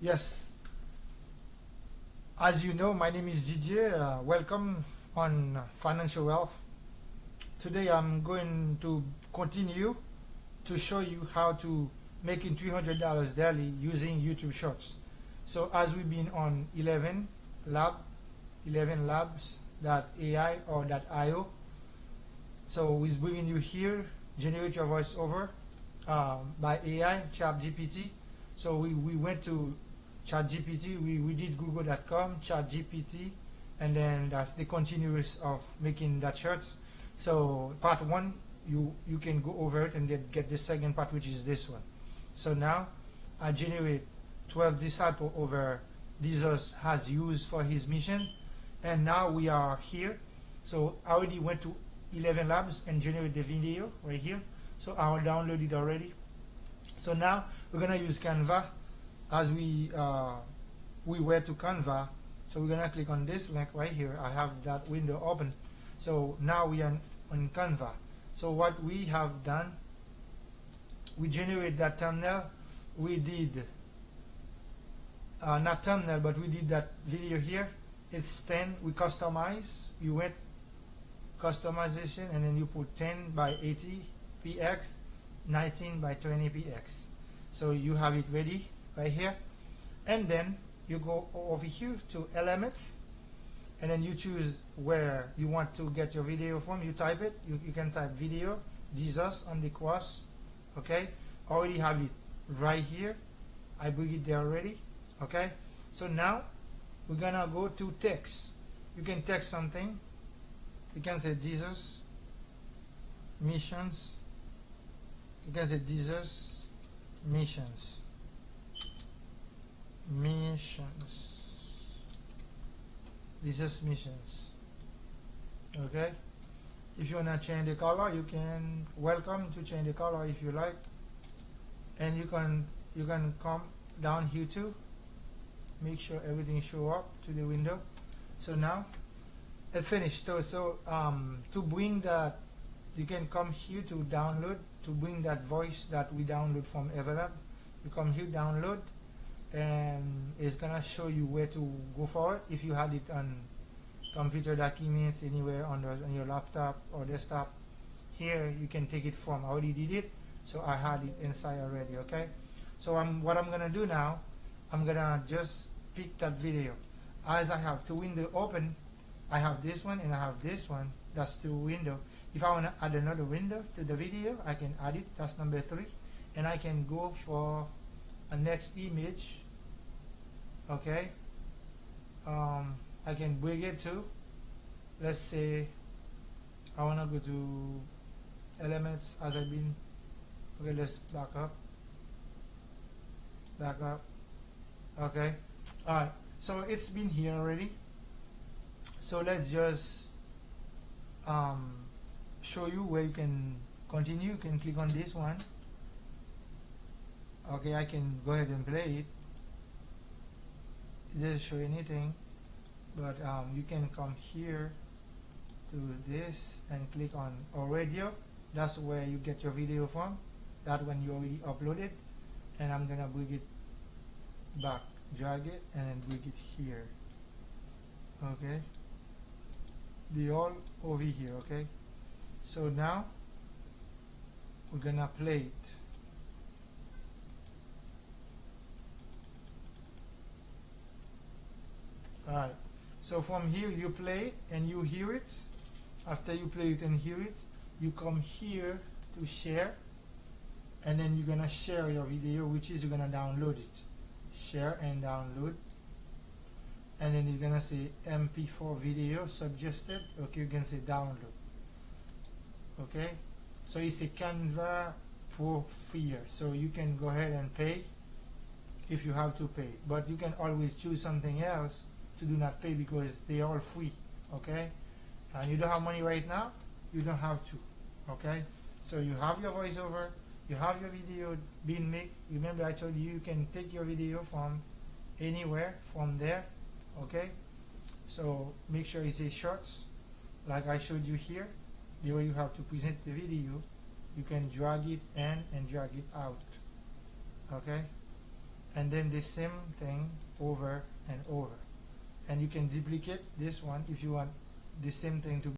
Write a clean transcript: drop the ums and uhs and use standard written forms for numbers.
Yes, as you know, my name is DJ. Welcome on Financial Wealth. Today I'm going to continue to show you how to making $300 daily using YouTube Shorts. So as we've been on 11 labs.ai or .io, so we're bringing you here, generate your voiceover by AI, ChatGPT. So we went to ChatGPT, we did google.com, ChatGPT, and then that's the continuous of making that shorts. So part one, you can go over it and then get the second part, which is this one. So now I generate 12 disciples over Jesus has used for his mission, and now we are here. So I already went to 11 labs and generate the video right here. So I will download it already. So now we're gonna use Canva as we were to Canva. So we're gonna click on this link right here. I have that window open. So now we are on Canva. So what we have done, we generate that thumbnail. We did not thumbnail, but we did that video here. It's 10. We customize. You went customization, and then you put 10 by 80 px, 19 by 20 px. So you have it ready right here, and then you go over here to elements, and then you choose where you want to get your video from. You type it. You can type video Jesus on the cross. Okay, already have it right here. I bring it there already. Okay, so now we're gonna go to text. You can text something. You can say Jesus missions. You can say Jesus missions. Jesus missions. Okay, if you wanna change the color, you can welcome to change the color if you like, and you can come down here too. Make sure everything show up to the window. So now it finished. So to bring that, you can come here to download. To bring that voice that we download from Everlab, you come here, download, and it's gonna show you where to go for it. If you had it on computer documents anywhere on your laptop or desktop, here you can take it from. I already did it, so I had it inside already. Okay, so what I'm gonna do now, I'm gonna just pick that video. As I have two windows open, I have this one and I have this one. That's two windows. If I want to add another window to the video, I can add it. That's number 3, and I can go for a next image. Okay, I can bring it to, let's say I want to go to elements as I've been. Okay, let's back up. Okay, all right, so it's been here already. So let's just show you where you can continue. You can click on this one. Okay, I can go ahead and play it. It doesn't show anything, but you can come here to this and click on audio. That's where you get your video from. That one you already uploaded, and I'm gonna bring it back, drag it, and then bring it here. Okay, they all over here. Okay, so now we're gonna play it. Alright, so from here you play it and you hear it. After you play it and hear it, you come here to share, and then you're gonna share your video, which is you're gonna download it. Share and download, and then it's gonna say MP4 video suggested. Okay, you can say download. Okay, so it's a Canva Pro free, so you can go ahead and pay if you have to pay, but you can always choose something else to do not pay because they are all free. Okay, and you don't have money right now, you don't have to. Okay, so you have your voiceover, you have your video being made. Remember I told you you can take your video from anywhere from there. Okay, so make sure it says shorts like I showed you here. The way you have to present the video, you can drag it in and drag it out. Okay, and then the same thing over and over. And you can duplicate this one if you want the same thing to